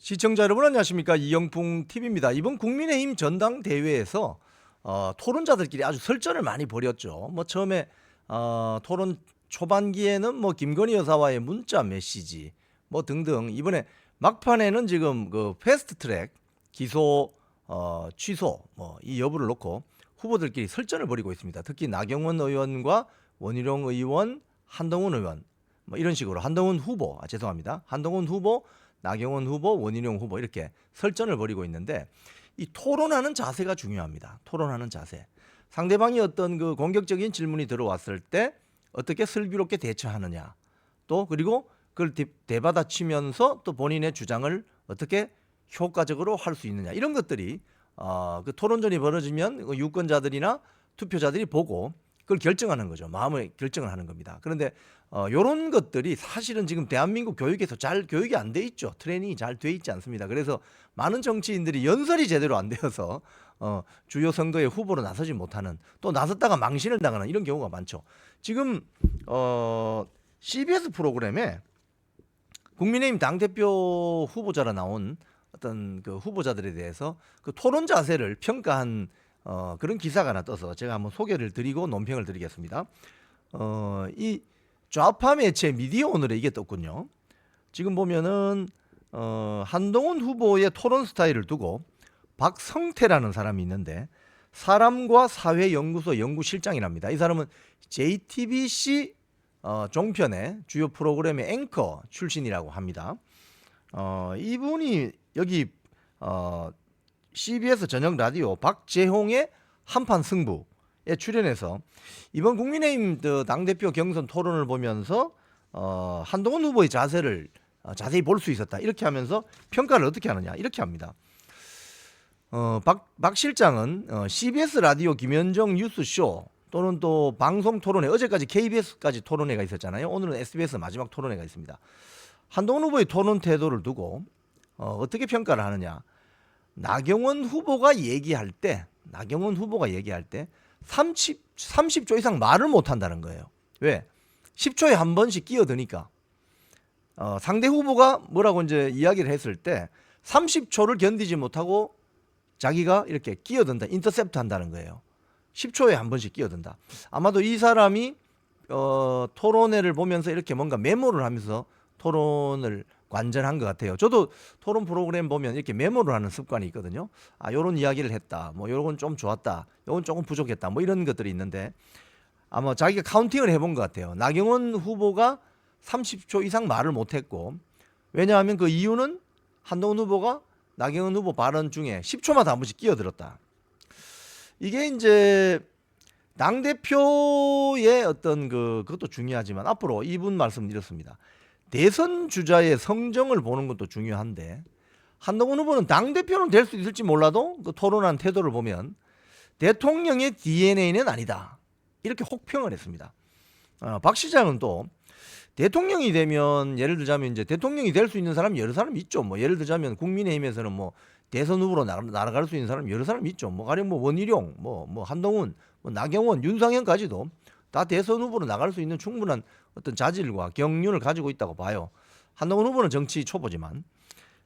시청자 여러분 안녕하십니까, 이영풍 TV입니다. 이번 국민의힘 전당대회에서 토론자들끼리 아주 설전을 많이 벌였죠. 뭐 처음에 토론 초반기에는 뭐 김건희 여사와의 문자 메시지 뭐 등등, 이번에 막판에는 지금 그 패스트트랙 기소 취소 뭐 이 여부를 놓고 후보들끼리 설전을 벌이고 있습니다. 특히 나경원 의원과 원희룡 의원, 한동훈 의원 뭐 이런 식으로 한동훈 후보, 죄송합니다. 한동훈 후보, 나경원 후보, 원희룡 후보 이렇게 설전을 벌이고 있는데, 이 토론하는 자세가 중요합니다. 토론하는 자세. 상대방이 어떤 그 공격적인 질문이 들어왔을 때 어떻게 슬기롭게 대처하느냐. 또 그리고 그걸 대받아치면서 또 본인의 주장을 어떻게 효과적으로 할 수 있느냐. 이런 것들이 그 토론전이 벌어지면 그 유권자들이나 투표자들이 보고 그걸 결정하는 거죠. 마음의 결정을 하는 겁니다. 그런데 이런 것들이 사실은 지금 대한민국 교육에서 잘 교육이 안 돼 있죠. 트레이닝이 잘 돼 있지 않습니다. 그래서 많은 정치인들이 연설이 제대로 안 되어서 주요 선거에 후보로 나서지 못하는, 또 나섰다가 망신을 당하는 이런 경우가 많죠. 지금 CBS 프로그램에 국민의힘 당대표 후보자로 나온 어떤 그 후보자들에 대해서 그 토론 자세를 평가한 그런 기사가 하나 떠서 제가 한번 소개를 드리고 논평을 드리겠습니다. 이 좌파 매체 미디어오늘에 이게 떴군요. 지금 보면은 한동훈 후보의 토론 스타일을 두고 박성태라는 사람이 있는데, 사람과 사회연구소 연구실장이랍니다. 이 사람은 JTBC 종편의 주요 프로그램의 앵커 출신이라고 합니다. 이분이 여기 CBS 저녁 라디오 박재홍의 한판 승부에 출연해서 이번 국민의힘 당대표 경선 토론을 보면서 한동훈 후보의 자세를 자세히 볼 수 있었다, 이렇게 하면서 평가를 어떻게 하느냐 이렇게 합니다. 박 실장은 CBS 라디오 김현정 뉴스쇼 또는 또 방송 토론회, 어제까지 KBS까지 토론회가 있었잖아요. 오늘은 SBS 마지막 토론회가 있습니다. 한동훈 후보의 토론 태도를 두고 어떻게 평가를 하느냐. 나경원 후보가 얘기할 때 30초 이상 말을 못 한다는 거예요. 왜? 10초에 한 번씩 끼어드니까. 상대 후보가 뭐라고 이제 이야기를 했을 때 30초를 견디지 못하고 자기가 이렇게 끼어든다, 인터셉트 한다는 거예요. 10초에 한 번씩 끼어든다. 아마도 이 사람이 토론회를 보면서 이렇게 뭔가 메모를 하면서 토론을 관전한 것 같아요. 저도 토론 프로그램 보면 이렇게 메모를 하는 습관이 있거든요. 요런 이야기를 했다, 뭐 요건 좀 좋았다, 요건 조금 부족했다, 뭐 이런 것들이 있는데 아마 자기가 카운팅을 해본 것 같아요. 나경원 후보가 30초 이상 말을 못했고, 왜냐하면 그 이유는 한동훈 후보가 나경원 후보 발언 중에 10초마다 한 번씩 끼어들었다. 이게 이제 당대표의 어떤 그것도 중요하지만 앞으로 이분 말씀드렸습니다. 대선 주자의 성정을 보는 것도 중요한데, 한동훈 후보는 당대표는 될 수 있을지 몰라도 그 토론한 태도를 보면 대통령의 DNA는 아니다, 이렇게 혹평을 했습니다. 박 시장은 또 대통령이 되면, 예를 들자면 이제 대통령이 될 수 있는 사람이 여러 사람이 있죠. 뭐 예를 들자면 국민의힘에서는 뭐 대선 후보로 날아갈 수 있는 사람이 여러 사람이 있죠. 뭐 가령 뭐 원희룡, 뭐 한동훈, 뭐 나경원, 윤상현까지도 다 대선 후보로 나갈 수 있는 충분한 어떤 자질과 경륜을 가지고 있다고 봐요. 한동훈 후보는 정치 초보지만.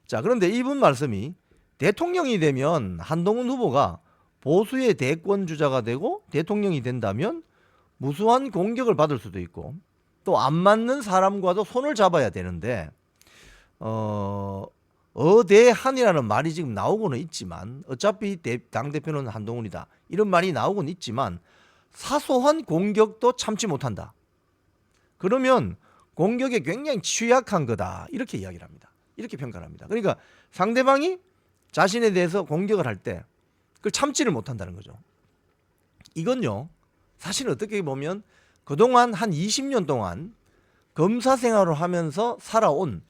자, 그런데 이분 말씀이 대통령이 되면 한동훈 후보가 보수의 대권 주자가 되고 대통령이 된다면 무수한 공격을 받을 수도 있고 또 안 맞는 사람과도 손을 잡아야 되는데 어대한이라는 말이 지금 나오고는 있지만, 어차피 당대표는 한동훈이다, 이런 말이 나오고는 있지만 사소한 공격도 참지 못한다. 그러면 공격에 굉장히 취약한 거다, 이렇게 이야기를 합니다. 이렇게 평가를 합니다. 그러니까 상대방이 자신에 대해서 공격을 할 때 그걸 참지를 못한다는 거죠. 이건요, 사실 어떻게 보면 그동안 한 20년 동안 검사 생활을 하면서 살아온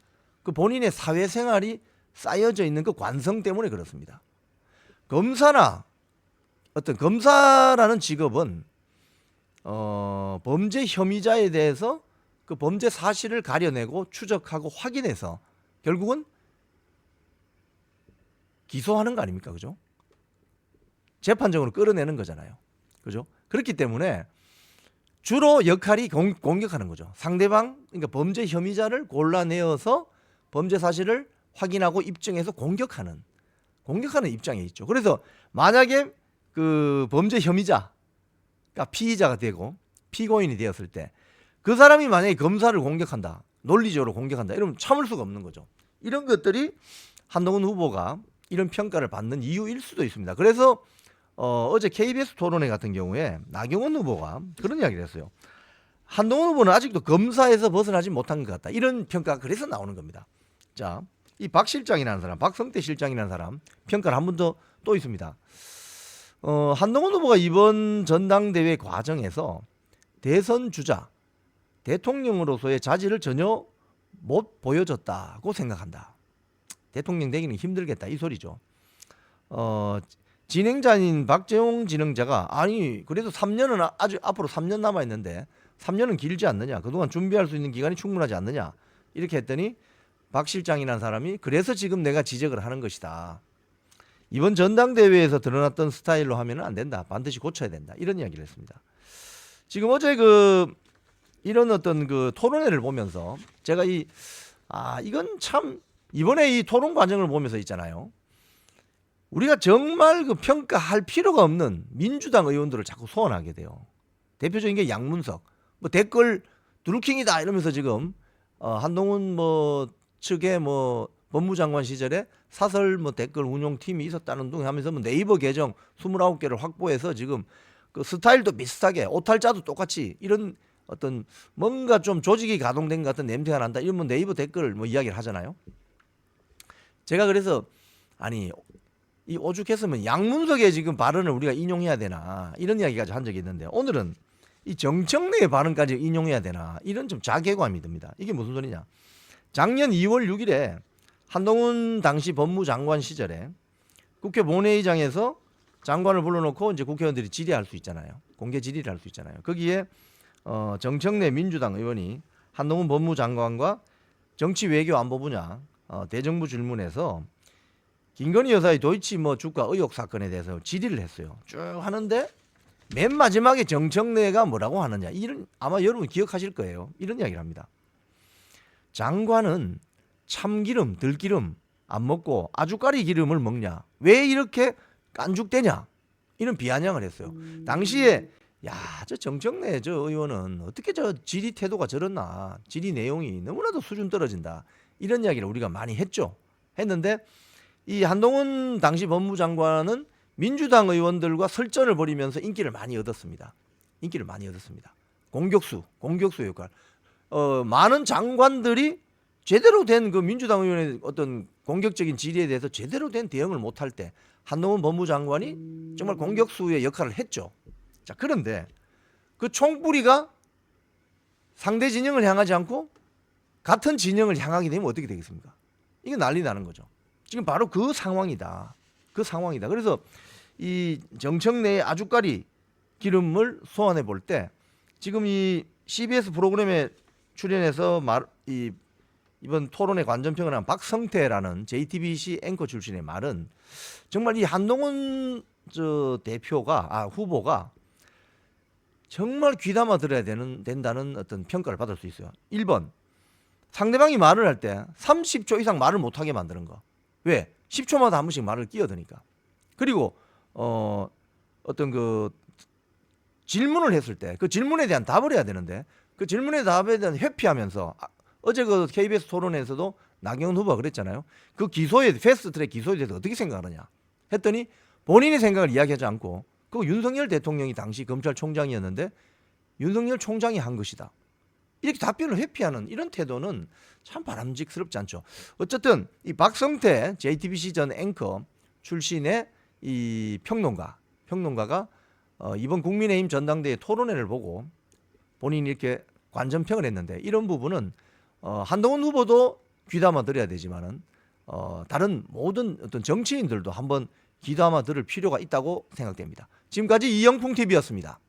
그 본인의 사회생활이 쌓여져 있는 그 관성 때문에 그렇습니다. 검사라는 직업은 범죄 혐의자에 대해서 그 범죄 사실을 가려내고 추적하고 확인해서 결국은 기소하는 거 아닙니까? 그죠? 재판정으로 끌어내는 거잖아요. 그죠? 그렇기 때문에 주로 역할이 공격하는 거죠. 상대방, 그러니까 범죄 혐의자를 골라내어서 범죄 사실을 확인하고 입증해서 공격하는 입장에 있죠. 그래서 만약에 그 범죄 혐의자가 피의자가 되고 피고인이 되었을 때 그 사람이 만약에 검사를 공격한다, 논리적으로 공격한다, 이러면 참을 수가 없는 거죠. 이런 것들이 한동훈 후보가 이런 평가를 받는 이유일 수도 있습니다. 그래서 어제 KBS 토론회 같은 경우에 나경원 후보가 그런 이야기를 했어요. 한동훈 후보는 아직도 검사에서 벗어나지 못한 것 같다. 이런 평가가 그래서 나오는 겁니다. 자, 이 박 실장이라는 사람, 박성태 실장이라는 사람 평가를 한 번 더 또 있습니다. 한동훈 후보가 이번 전당대회 과정에서 대선 주자, 대통령으로서의 자질을 전혀 못 보여줬다고 생각한다. 대통령 되기는 힘들겠다 이 소리죠. 진행자인 박재홍 진행자가 아니 그래도 3년은 아주 앞으로 3년 남아 있는데 3년은 길지 않느냐, 그동안 준비할 수 있는 기간이 충분하지 않느냐 이렇게 했더니 박 실장이라는 사람이 그래서 지금 내가 지적을 하는 것이다. 이번 전당대회에서 드러났던 스타일로 하면 안 된다. 반드시 고쳐야 된다. 이런 이야기를 했습니다. 지금 어제 이런 어떤 그 토론회를 보면서 제가 이건 참 이번에 이 토론 과정을 보면서 있잖아요. 우리가 정말 그 평가할 필요가 없는 민주당 의원들을 자꾸 소환하게 돼요. 대표적인 게 양문석. 뭐 댓글 드루킹이다 이러면서 지금 한동훈 측에 법무장관 시절에 사설 댓글 운용팀이 있었다는 둥 하면서 네이버 계정 29개를 확보해서 지금 그 스타일도 비슷하게 오탈자도 똑같이 이런 어떤 뭔가 좀 조직이 가동된 것 같은 냄새가 난다. 이러면 네이버 댓글 이야기를 하잖아요. 제가 그래서 아니 이 오죽했으면 양문석의 지금 발언을 우리가 인용해야 되나 이런 이야기까지 한 적이 있는데 오늘은 이 정청래의 발언까지 인용해야 되나 이런 좀 자괴감이 듭니다. 이게 무슨 소리냐? 작년 2월 6일에 한동훈 당시 법무장관 시절에 국회 본회의장에서 장관을 불러놓고 이제 국회의원들이 질의할 수 있잖아요. 공개 질의를 할 수 있잖아요. 거기에 정청래 민주당 의원이 한동훈 법무장관과 정치외교안보 분야 대정부 질문에서 김건희 여사의 도이치 주가 의혹 사건에 대해서 질의를 했어요. 쭉 하는데 맨 마지막에 정청래가 뭐라고 하느냐. 이런 아마 여러분 기억하실 거예요. 이런 이야기를 합니다. 장관은 참기름, 들기름 안 먹고 아주까리 기름을 먹냐? 왜 이렇게 깐죽대냐? 이런 비아냥을 했어요. 당시에 저 정청래 저 의원은 어떻게 저 질의 태도가 저렇나? 질의 내용이 너무나도 수준 떨어진다. 이런 이야기를 우리가 많이 했는데 이 한동훈 당시 법무장관은 민주당 의원들과 설전을 벌이면서 인기를 많이 얻었습니다. 공격수 역할. 많은 장관들이 제대로 된 그 민주당 의원의 어떤 공격적인 질의에 대해서 제대로 된 대응을 못할 때 한동훈 법무장관이 정말 공격수의 역할을 했죠. 자, 그런데 그 총뿌리가 상대 진영을 향하지 않고 같은 진영을 향하게 되면 어떻게 되겠습니까? 이게 난리 나는 거죠. 지금 바로 그 상황이다. 그래서 이 정청래의 아주까리 기름을 소환해 볼 때 지금 이 CBS 프로그램에 출연해서 이번 토론의 관전평을 한 박성태라는 JTBC 앵커 출신의 말은 정말 이 한동훈 후보가 정말 귀담아 들어야 된다는 어떤 평가를 받을 수 있어요. 1번 상대방이 말을 할 때 30초 이상 말을 못하게 만드는 거. 왜? 10초마다 한 번씩 말을 끼어드니까. 그리고 어떤 그 질문을 했을 때 그 질문에 대한 답을 해야 되는데 그 질문의 답에 대한 회피하면서 어제 그 KBS 토론에서도 나경원 후보가 그랬잖아요. 그 패스트트랙 기소에 대해서 어떻게 생각하느냐 했더니 본인의 생각을 이야기하지 않고 그 윤석열 대통령이 당시 검찰총장이었는데 윤석열 총장이 한 것이다. 이렇게 답변을 회피하는 이런 태도는 참 바람직스럽지 않죠. 어쨌든 이 박성태 JTBC 전 앵커 출신의 이 평론가가 이번 국민의힘 전당대회 토론회를 보고 본인이 이렇게 관전평을 했는데 이런 부분은 한동훈 후보도 귀담아 들어야 되지만은 다른 모든 어떤 정치인들도 한번 귀담아 들을 필요가 있다고 생각됩니다. 지금까지 이영풍 TV였습니다.